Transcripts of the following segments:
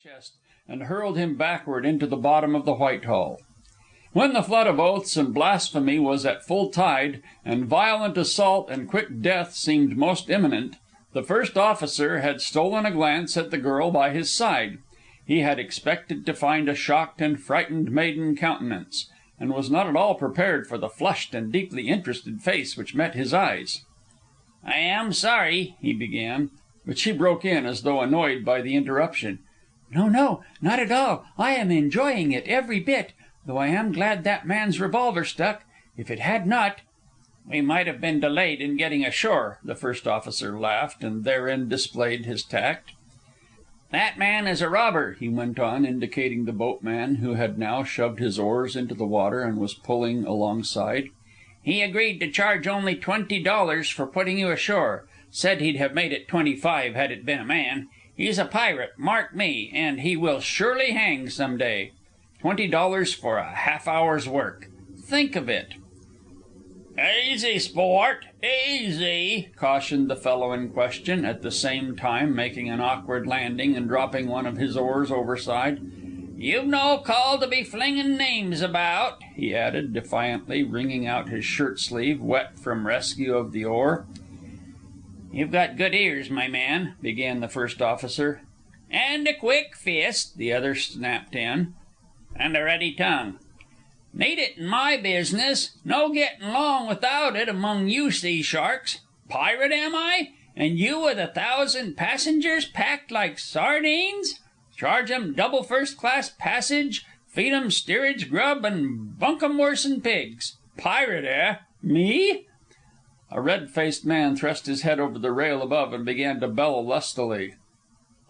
chest and hurled him backward into the bottom of the Whitehall. When the flood of oaths and blasphemy was at full tide, and violent assault and quick death seemed most imminent, the first officer had stolen a glance at the girl by his side. He had expected to find a shocked and frightened maiden countenance, and was not at all prepared for the flushed and deeply interested face which met his eyes. "I am sorry," he began, but she broke in as though annoyed by the interruption. "No, no, not at all. I am enjoying it every bit, though I am glad that man's revolver stuck. If it had not—" "We might have been delayed in getting ashore," the first officer laughed, and therein displayed his tact. "That man is a robber," he went on, indicating the boatman, who had now shoved his oars into the water and was pulling alongside. "He agreed to charge only $20 for putting you ashore. Said he'd have made it 25 had it been a man. He's a pirate, mark me, and he will surely hang some day. $20 for a half-hour's work. Think of it!" "Easy, sport, easy," cautioned the fellow in question, at the same time making an awkward landing and dropping one of his oars overside. "You've no call to be flinging names about," he added, defiantly, wringing out his shirt sleeve, wet from rescue of the oar. "You've got good ears, my man," began the first officer. "And a quick fist," the other snapped in. "And a ready tongue." "Need it in my business. No gettin' along without it among you sea sharks. Pirate, am I? And you with 1,000 passengers packed like sardines? Charge 'em double first-class passage, feed 'em steerage grub, and bunk 'em worse'n pigs. Pirate, eh? Me?" A red-faced man thrust his head over the rail above and began to bellow lustily.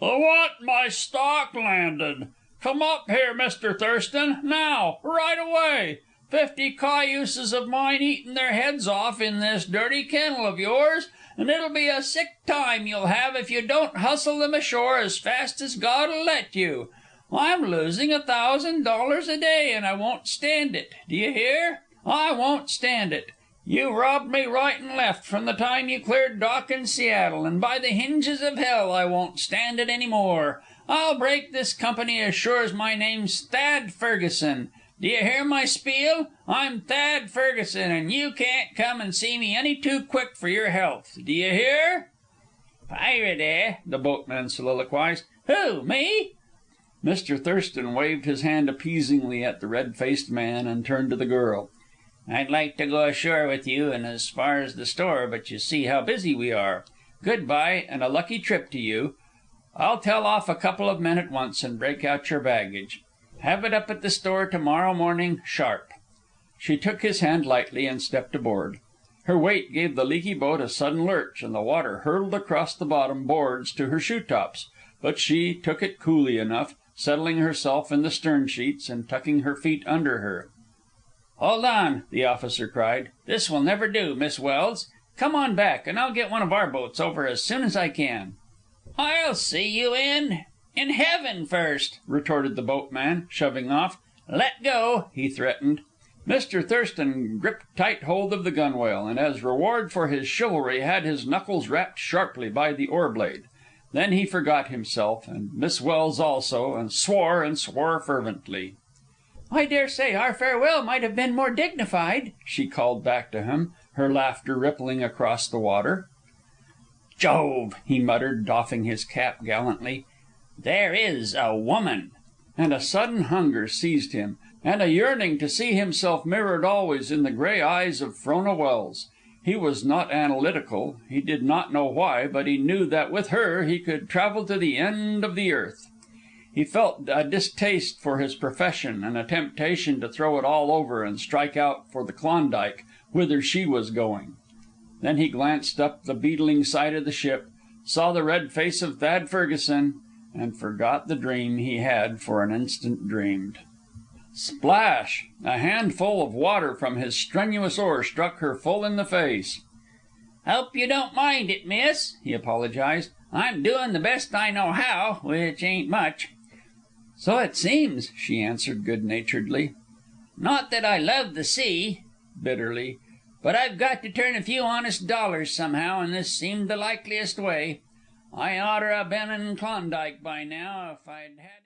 "I want my stock landed. Come up here, Mr. Thurston, now, right away. 50 cayuses of mine eating their heads off in this dirty kennel of yours, and it'll be a sick time you'll have if you don't hustle them ashore as fast as God'll let you. I'm losing $1,000 a day, and I won't stand it. Do you hear? I won't stand it. You robbed me right and left from the time you cleared dock in Seattle, and by the hinges of hell I won't stand it any more. I'll break this company as sure as my name's Thad Ferguson. Do you hear my spiel? I'm Thad Ferguson, and you can't come and see me any too quick for your health. Do you hear?" "Pirate, eh?" the boatman soliloquized. "Who, me?" Mr. Thurston waved his hand appeasingly at the red-faced man and turned to the girl. "I'd like to go ashore with you and as far as the store, but you see how busy we are. Good-bye, and a lucky trip to you. I'll tell off a couple of men at once and break out your baggage. Have it up at the store to-morrow morning, sharp." She took his hand lightly and stepped aboard. Her weight gave the leaky boat a sudden lurch, and the water hurtled across the bottom boards to her shoe tops, but she took it coolly enough, settling herself in the stern sheets and tucking her feet under her. "Hold on," the officer cried. "This will never do, Miss Welse. Come on back, and I'll get one of our boats over as soon as I can." "I'll see you in heaven first," retorted the boatman, shoving off. "Let go," he threatened. Mr. Thurston gripped tight hold of the gunwale, and as reward for his chivalry had his knuckles rapped sharply by the oar blade. Then he forgot himself, and Miss Welse also, and swore fervently. "I dare say our farewell might have been more dignified," she called back to him, her laughter rippling across the water. "Jove!" he muttered, doffing his cap gallantly. "There is a woman!" And a sudden hunger seized him, and a yearning to see himself mirrored always in the gray eyes of Frona Welse. He was not analytical, he did not know why, but he knew that with her he could travel to the end of the earth. He felt a distaste for his profession and a temptation to throw it all over and strike out for the Klondike, whither she was going. Then he glanced up the beetling side of the ship, saw the red face of Thad Ferguson, and forgot the dream he had for an instant dreamed. Splash! A handful of water from his strenuous oar struck her full in the face. "Hope you don't mind it, miss," he apologized. "I'm doing the best I know how, which ain't much." "So it seems," she answered good-naturedly. "Not that I love the sea," bitterly, "but I've got to turn a few honest dollars somehow, and this seemed the likeliest way. I oughter 'a been in Klondike by now if I'd had...